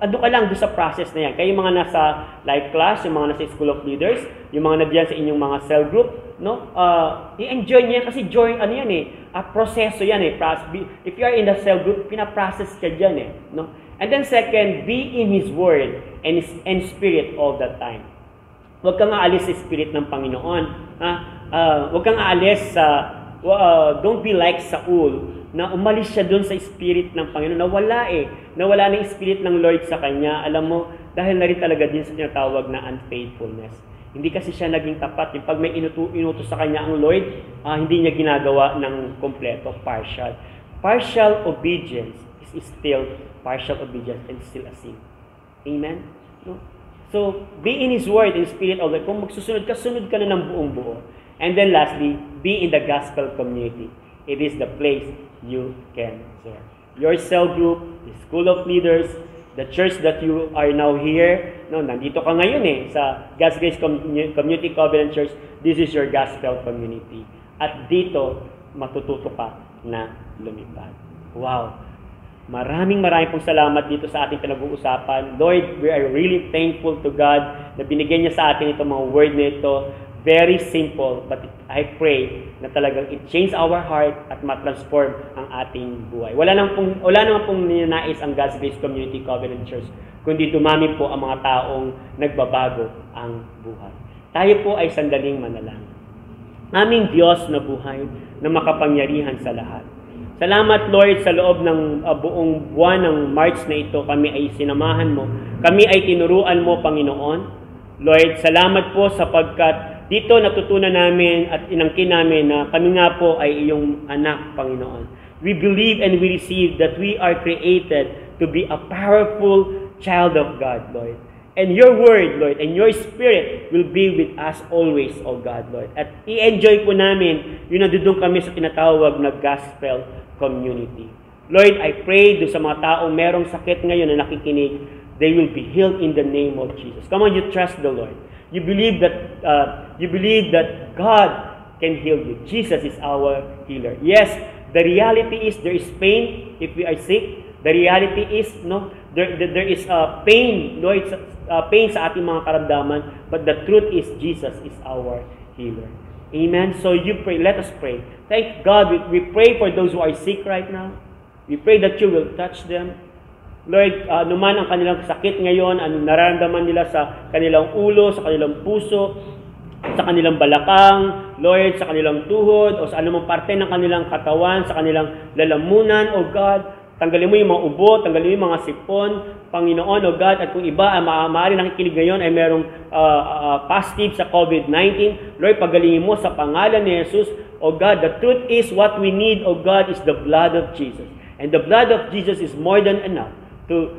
ando ka lang doon sa process na yan. Kayo mga nasa life class, yung mga nasa school of leaders, yung mga nandiyan sa inyong mga cell group, no? I-enjoy niya kasi joy, proseso yan If you are in the cell group, pinaprocess ka dyan no? And then second, be in His Word and Spirit all the time. Huwag kang aalis sa Spirit ng Panginoon. Huwag kang aalis sa, don't be like Saul, na umalis siya doon sa Spirit ng Panginoon. Nawala na yung Spirit ng Lord sa kanya. Alam mo, dahil na rin talaga din sa tinatawag na unfaithfulness. Hindi kasi siya naging tapat. Yung pag may inutos sa kanya ang Lord, hindi niya ginagawa ng kompleto, partial. Partial obedience is still partial obedience and still a sin. Amen? No? So, be in His Word and Spirit all the time. Kung magsusunod ka, sunod ka na ng buong buo. And then lastly, be in the gospel community. It is the place you can serve. Your cell group, the school of leaders, the church that you are now here, no, nandito ka ngayon sa God's Grace Community Covenant Church, this is your gospel community. At dito, matututo ka na lumipad. Wow! Maraming pong salamat dito sa ating pinag-uusapan. Lord, we are really thankful to God na binigyan niya sa atin itong mga word na ito. Very simple, but I pray na talagang it-change our heart at matransform ang ating buhay. Wala naman pong ninanais ang God's Grace Community Covenant Church, kundi dumami po ang mga taong nagbabago ang buhay. Tayo po ay sandaling manalangin. Aming Diyos na buhay na makapangyarihan sa lahat. Salamat, Lord, sa loob ng buong buwan ng March na ito, kami ay sinamahan mo. Kami ay tinuruan mo, Panginoon. Lord, salamat po sapagkat dito natutunan namin at inangkin namin na kami nga po ay iyong anak, Panginoon. We believe and we receive that we are created to be a powerful child of God, Lord. And your word, Lord, and your spirit will be with us always, O God, Lord. At i-enjoy po namin yung nandun kami sa tinatawag na gospel community. Lord, I pray doon sa mga taong merong sakit ngayon na nakikinig, they will be healed in the name of Jesus. Come on, you trust the Lord. You believe that God can heal you. Jesus is our healer. Yes, the reality is there is pain if we are sick. The reality is there is pain, Lord, pain sa ating mga karamdaman, but the truth is Jesus is our healer. Amen. So you pray. Let us pray. Thank God. We pray for those who are sick right now. We pray that you will touch them. Lord, anuman ang kanilang sakit ngayon, anong nararamdaman nila sa kanilang ulo, sa kanilang puso, sa kanilang balakang, Lord, sa kanilang tuhod, o sa anumang parte ng kanilang katawan, sa kanilang lalamunan, O God, tanggalin mo yung mga ubo, tanggalin mo yung mga sipon, Panginoon, O God, at kung iba ay maaari nakikinig ngayon ay merong positive sa COVID-19, Lord, pagalingin mo sa pangalan ni Jesus, O God. The truth is what we need, O God, is the blood of Jesus. And the blood of Jesus is more than enough to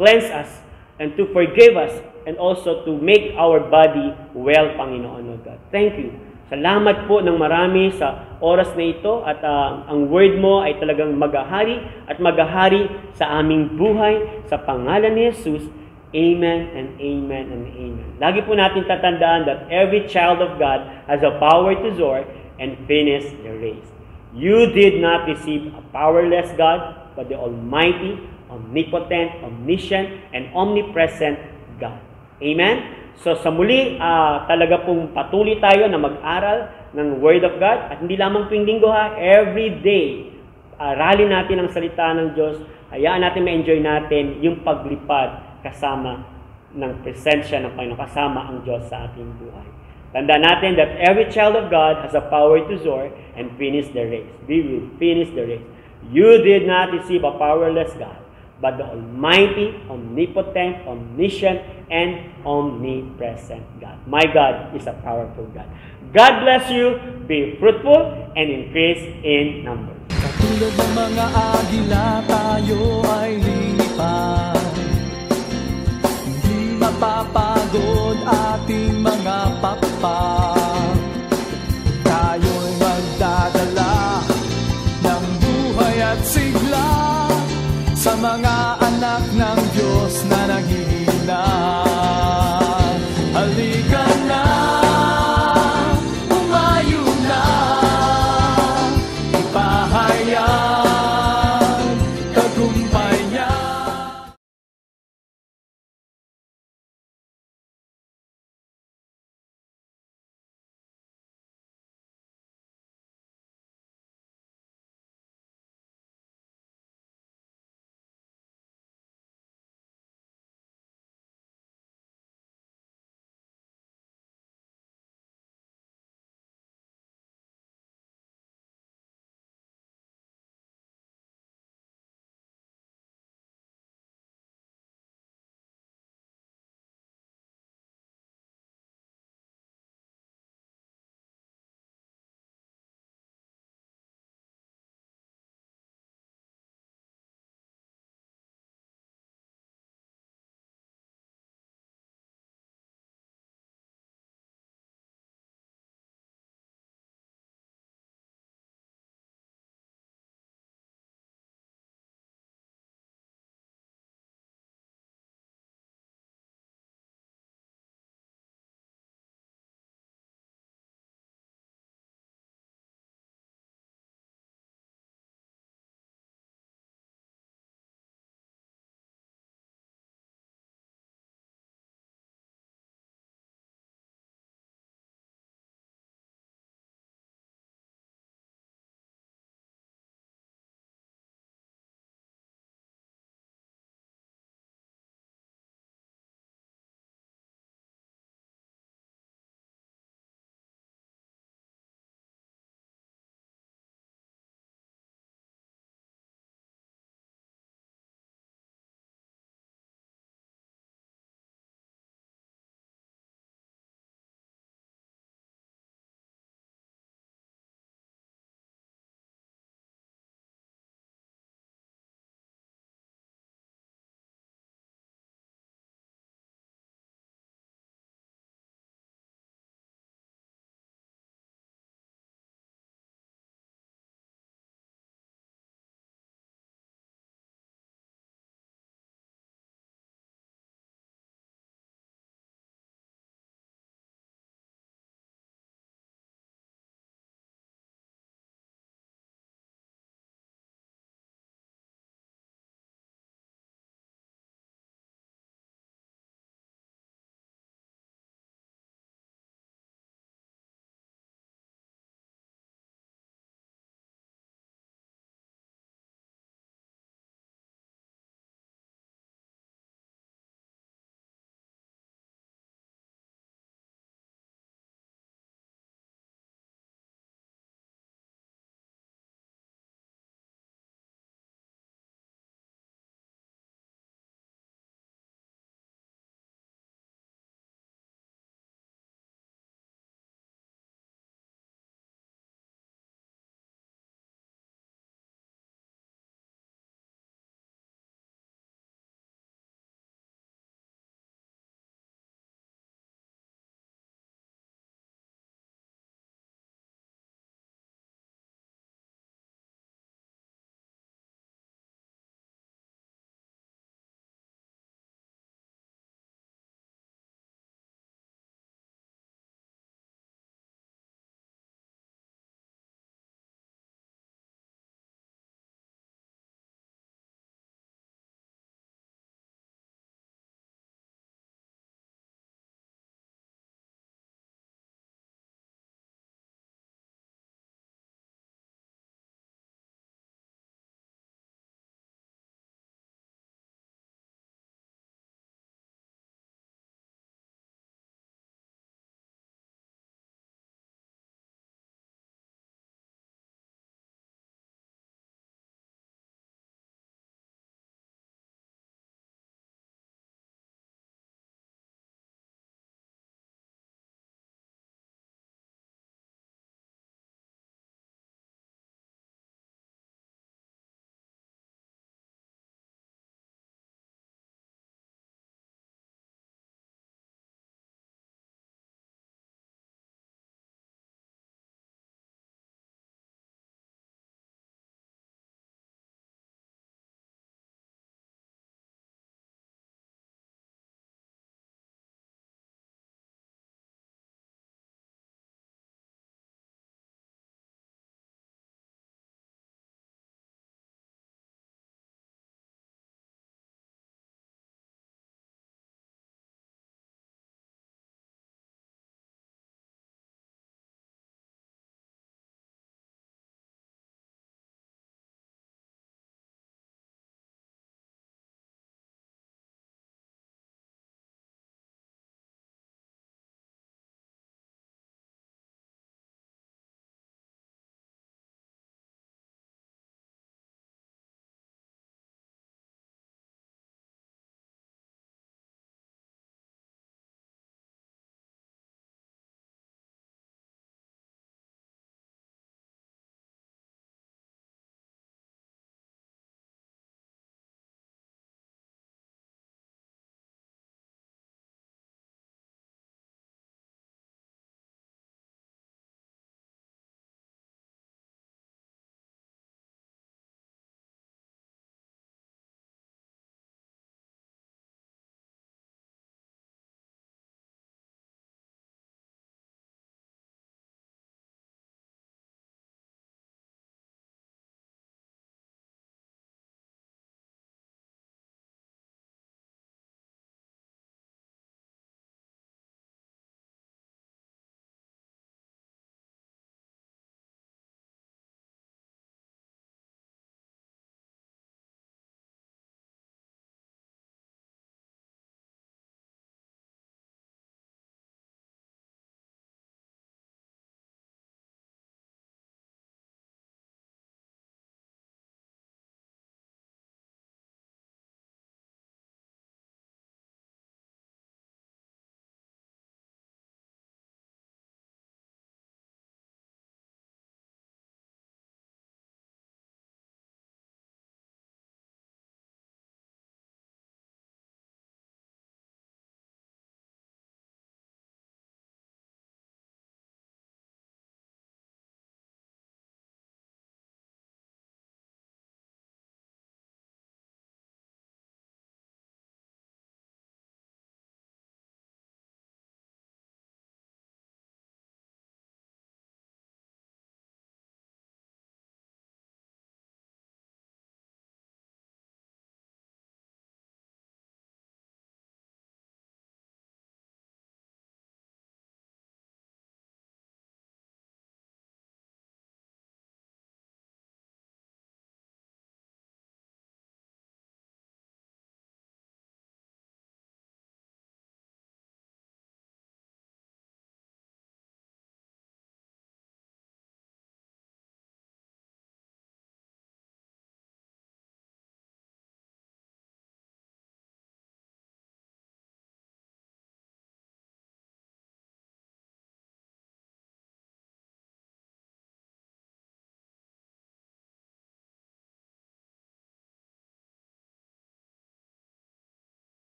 cleanse us and to forgive us and also to make our body well, Panginoon, O God. Thank you. Salamat po ng marami sa oras na ito at ang word mo ay talagang maghahari at maghahari sa aming buhay sa pangalan ni Jesus. Amen and amen and amen. Lagi po natin tatandaan that every child of God has a power to soar and finish the race. You did not receive a powerless God, but the Almighty, omnipotent, omniscient, and omnipresent God. Amen? So sa muli, talaga pong patuloy tayo na mag-aral ng Word of God. At hindi lamang tuwing linggo ha, every day, aralin natin ang salita ng Diyos. Hayaan natin ma-enjoy natin yung paglipad kasama ng presensya ng Panginoon, kasama ang Diyos sa ating buhay. Tandaan natin that every child of God has a power to soar and finish the race. We will finish the race. You did not receive a powerless God, but the Almighty, omnipotent, omniscient, and omnipresent God. My God is a powerful God. God bless you. Be fruitful and increase in number.
Katulad ng mga agila, tayo ay lilipad. Hindi mapapagod ating